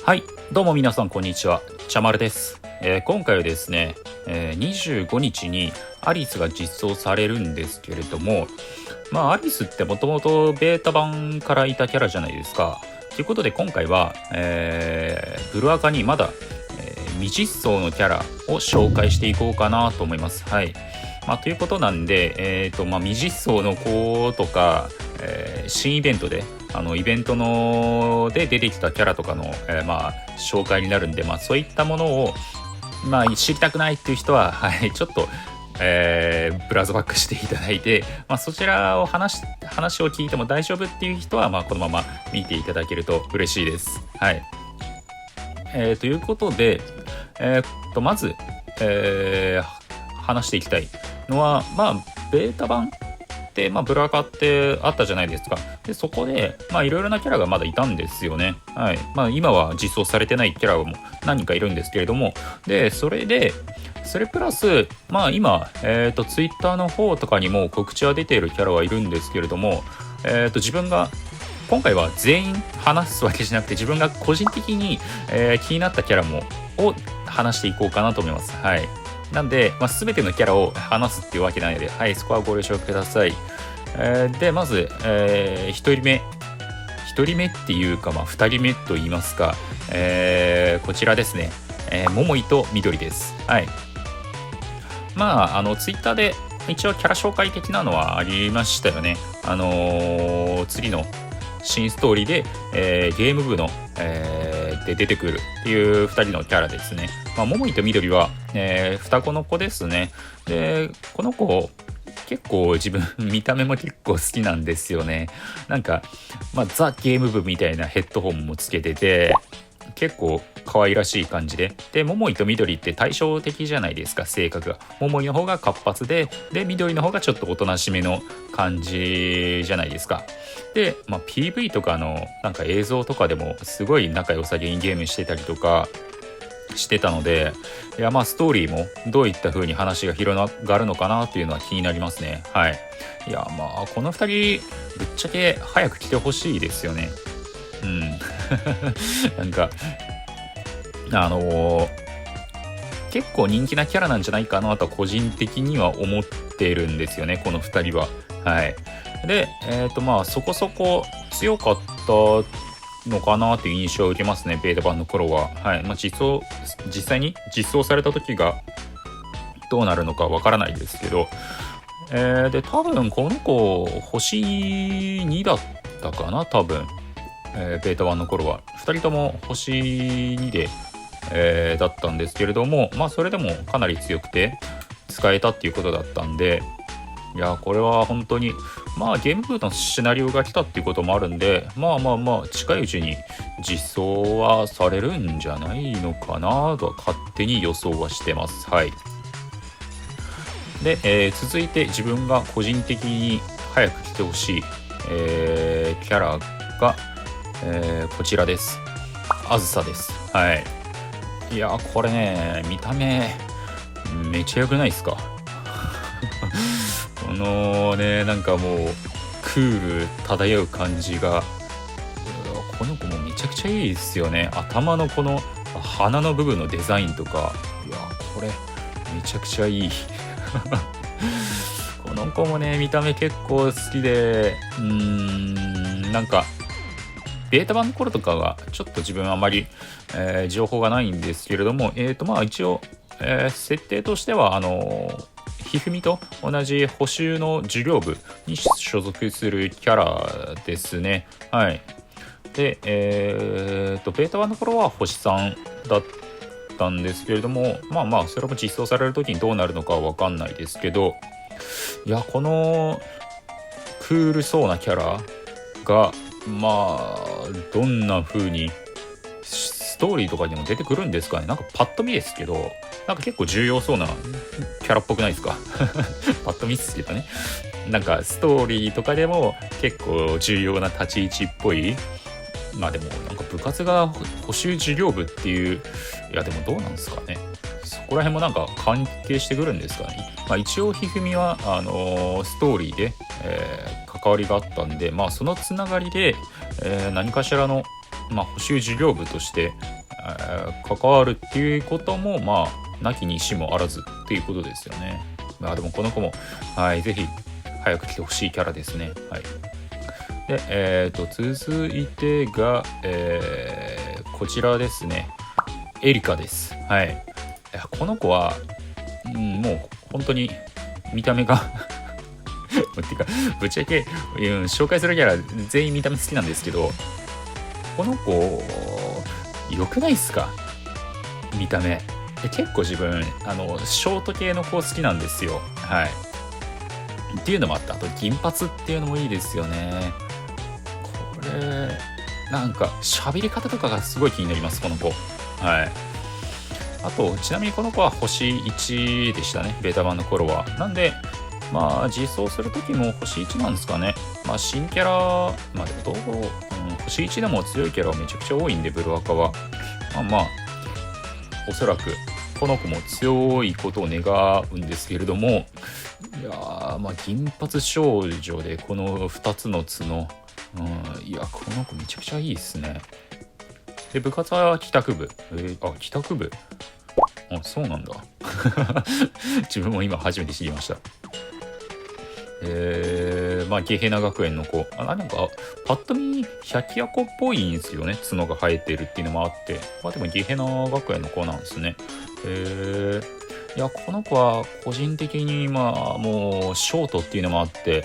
はい、どうも皆さんこんにちは。ちゃまるです。今回はですね、25日にアリスが実装されるんですけれども、アリスってもともとベータ版からいたキャラじゃないですか。ということで今回は、ブルアカにまだ、未実装のキャラを紹介していこうかなと思います。はい。ということなんで、未実装の子とか、新イベントでイベントので出てきたキャラとかの、紹介になるんで、そういったものを、知りたくないっていう人は、はい、ちょっと、ブラウザバックしていただいて、そちらを話を聞いても大丈夫っていう人は、このまま見ていただけると嬉しいです。はい。ということで、まず、話していきたいのは、ベータ版で、ブルアカってあったじゃないですか。でそこでいろいろなキャラがまだいたんですよね。はい。今は実装されてないキャラも何人かいるんですけれども、でそれプラス今ツイッターの方とかにも告知は出ているキャラはいるんですけれども、自分が今回は全員話すわけじゃなくて、自分が個人的に、気になったキャラを話していこうかなと思います。はい。なんで、全てのキャラを話すっていうわけないので、はい、そこはご了承ください。で、まず、1人目っていうか、2人目と言いますか、こちらですね、桃井と緑です。はい。ツイッターで一応キャラ紹介的なのはありましたよね。次の新ストーリーで、ゲーム部の、で出てくるっていう2人のキャラですね。桃井と緑は、双子の子ですね。でこの子結構自分見た目も結構好きなんですよね。なんか、ザ・ゲーム部みたいなヘッドホンもつけてて、結構可愛らしい感じで、桃井と緑って対照的じゃないですか、性格が。桃井の方が活発で緑の方がちょっとおとなしめの感じじゃないですか。で、PV とかのなんか映像とかでもすごい仲良さげにゲームしてたりとかしてたので、いやストーリーもどういった風に話が広がるのかなっていうのは気になりますね。はい。いやこの2人ぶっちゃけ早く来てほしいですよね。なんか結構人気なキャラなんじゃないかなと個人的には思ってるんですよね、この2人は。はい。でそこそこ強かったのかなっていう印象を受けますね、ベータ版の頃は。はい。実際に実装された時がどうなるのかわからないですけど、で多分この子星2だったかな、多分。ベータ版の頃は2人とも星2で、だったんですけれども、それでもかなり強くて使えたっていうことだったんで、いやこれは本当にゲーム部のシナリオが来たっていうこともあるんで、近いうちに実装はされるんじゃないのかなとは勝手に予想はしてます。はい。で、続いて自分が個人的に早く来てほしい、キャラがこちらです。あずさです。はい。いやこれね、見た目めちゃ良くないですか？このね、なんかもうクール漂う感じが、この子もめちゃくちゃいいですよね。頭のこの鼻の部分のデザインとか、これめちゃくちゃいい。この子もね、見た目結構好きで、なんかベータ版の頃とかはちょっと自分はあまり、情報がないんですけれども、一応、設定としてはひふみと同じ補習の授業部に所属するキャラですね。はい。で、ベータ版の頃は星3だったんですけれども、それも実装される時にどうなるのかは分かんないですけど、いやこのクールそうなキャラがどんな風にストーリーとかにも出てくるんですかね。なんかパッと見ですけど、なんか結構重要そうなキャラっぽくないですか？パッと見ですけどね。なんかストーリーとかでも結構重要な立ち位置っぽい。でもなんか部活が補習授業部っていう、いやでもどうなんですかね。そこら辺もなんか関係してくるんですかね。一応ひふみはストーリーで、関わりがあったんで、そのつながりで、何かしらの補習授業部として関わるっていうこともなきにしもあらずっていうことですよね。でもこの子もぜひ早く来てほしいキャラですね。で、続いてが、こちらですね。エリカです。この子は、もう本当に見た目がてかぶっちゃけ、紹介するキャラ全員見た目好きなんですけど、この子良くないっすか？見た目結構自分ショート系の子好きなんですよ。っていうのもあった。あと銀髪っていうのもいいですよね。これなんか喋り方とかがすごい気になります、この子。あとちなみにこの子は星1でしたね、ベータ版の頃は。なんで実装する時も星1なんですかね。新キャラでも星1でも強いキャラはめちゃくちゃ多いんで、ブルアカはおそらくこの子も強いことを願うんですけれども、いや銀髪少女でこの2つの角、いやこの子めちゃくちゃいいですね。で部活は帰宅部。帰宅部、そうなんだ自分も今初めて知りました。ゲヘナ学園の子、なんかパッと見百鬼夜行っぽいんですよね。角が生えてるっていうのもあって、でもゲヘナ学園の子なんですね。いやこの子は個人的にもうショートっていうのもあって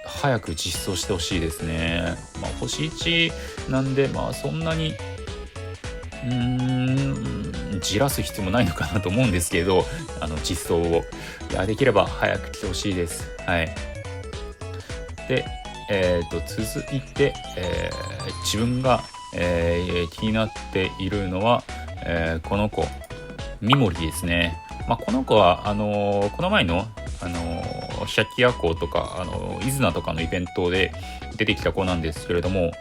早く実装してほしいですね。星1なんでそんなにじらす必要もないのかなと思うんですけど、実装をできれば早く来てほしいです。で、続いて、自分が、気になっているのは、この子ミモリですね。この子はこの前の百鬼夜行とかイズナとかのイベントで出てきた子なんですけれども、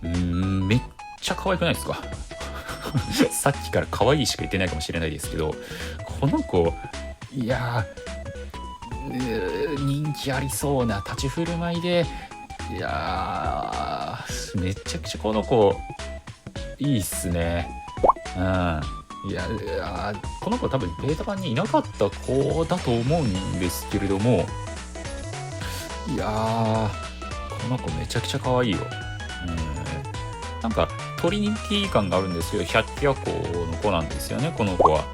めっちゃ可愛くないですかさっきから可愛いしか言ってないかもしれないですけど、この子いや人気ありそうな立ち振る舞いで、いやめちゃくちゃこの子いいっすね。いやこの子多分ベータ版にいなかった子だと思うんですけれども、いやこの子めちゃくちゃ可愛いよ。なんかトリニティ感があるんですよ。百鬼夜行の子なんですよね、この子は。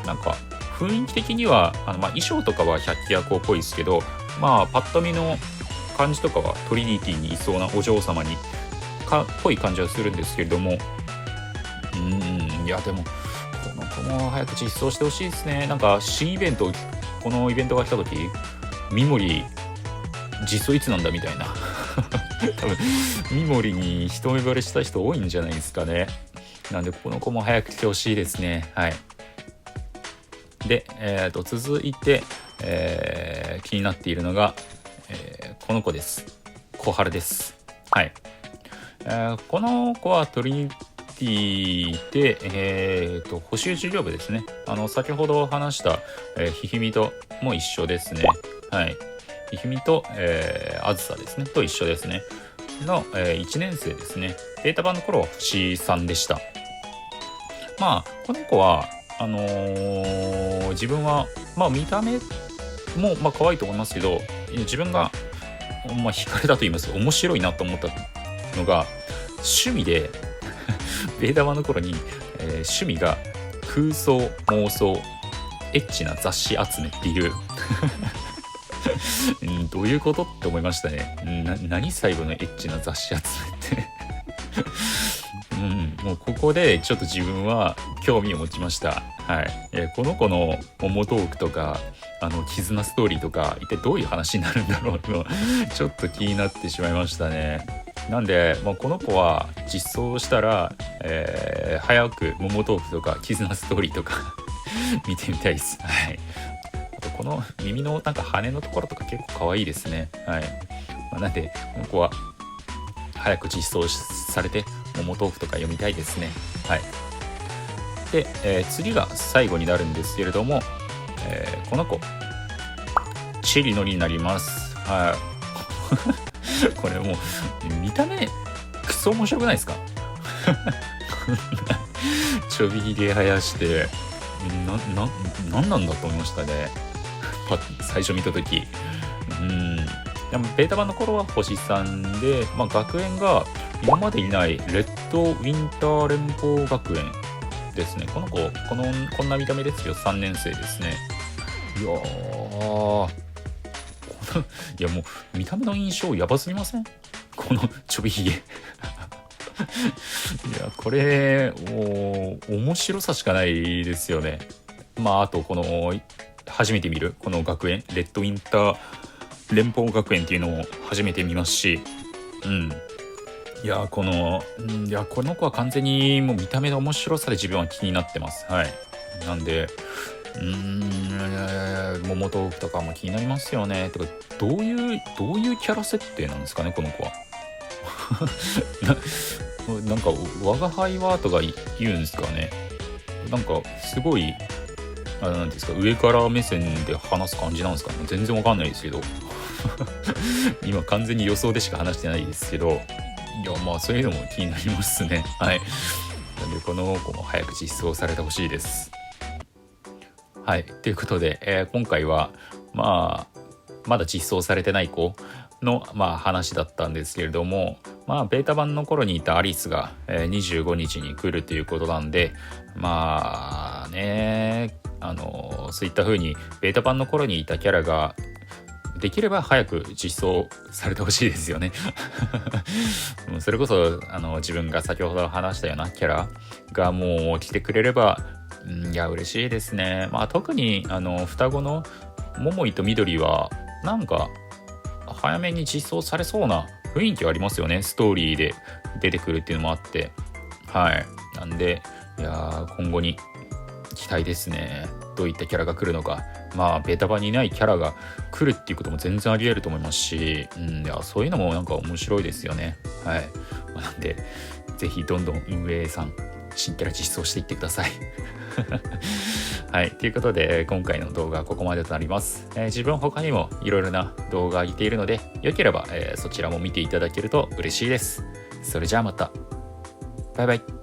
なんか雰囲気的には衣装とかは百鬼夜行っぽいですけど、パッと見の感じとかはトリニティにいそうなお嬢様にっぽい感じはするんですけれども、いやでもこの子も早く実装してほしいですね。なんか新イベント、このイベントが来た時ミモリ実装いつなんだみたいな多分ミモリに一目惚れした人多いんじゃないですかね。なんでこの子も早く来てほしいですね。で、続いて、気になっているのが、この子です。小春です。この子はトリニティで、補習授業部ですね。先ほど話した、ひひみとも一緒ですね。ひひみと、あずさですねと一緒ですねの、1年生ですね。ベータ版の頃は星3でした。この子は自分は見た目も可愛いと思いますけど、自分が惹かれたと言いますか面白いなと思ったのが趣味でベータ版の頃に、趣味が空想妄想エッチな雑誌集めっていうどういうことって思いましたね。何最後のエッチな雑誌集めってもうここでちょっと自分は興味を持ちました。この子のモモトークとか絆ストーリーとか一体どういう話になるんだろうとちょっと気になってしまいましたね。なんで、この子は実装したら、早くモモトークとか絆ストーリーとか見てみたいです。あとこの耳のなんか羽のところとか結構可愛いですね。なんでこの子は早く実装されてモモトークとか読みたいですね。で、次が最後になるんですけれども、この子チリノになります。これもう見た目クソ面白くないですかちょびひげ生やしてなんなんだと思いましたね。最初見た時。でもベータ版の頃は星3で、学園が今までいないレッドウィンター連邦学園ですね。この子こんな見た目ですよ。3年生ですね。いやーいやもう見た目の印象やばすぎません？このちょびひげいやこれ面白さしかないですよね。あとこの初めて見るこの学園レッドウィンター連邦学園っていうのを初めて見ますし、この子は完全にもう見た目の面白さで自分は気になってます。はい。なんで桃豆腐とかも気になりますよね。とかどういうキャラ設定なんですかね、この子は。なんか我が輩はとか言うんですかね。なんかすごいなんですか、上から目線で話す感じなんですかね。全然わかんないですけど今完全に予想でしか話してないですけど、そういうのも気になりますね。はい。なのでこの子も早く実装されてほしいです。はい。ということで、今回はまだ実装されてない子の話だったんですけれども、ベータ版の頃にいたアリスが、25日に来るということなんで、そういった風にベータ版の頃にいたキャラができれば早く実装されてほしいですよねそれこそ自分が先ほど話したようなキャラがもう来てくれれば嬉しいですね。特に双子の桃井と緑はなんか早めに実装されそうな雰囲気はありますよね。ストーリーで出てくるっていうのもあって、はい。なんで今後に期待ですね。どういったキャラが来るのか。ベータ版にいないキャラが来るっていうことも全然あり得ると思いますし、そういうのもなんか面白いですよね。はい。なんでぜひどんどん運営さん新キャラ実装していってくださいはい。ということで今回の動画はここまでとなります。自分他にもいろいろな動画が上げているので、よければ、そちらも見ていただけると嬉しいです。それじゃあまた。バイバイ。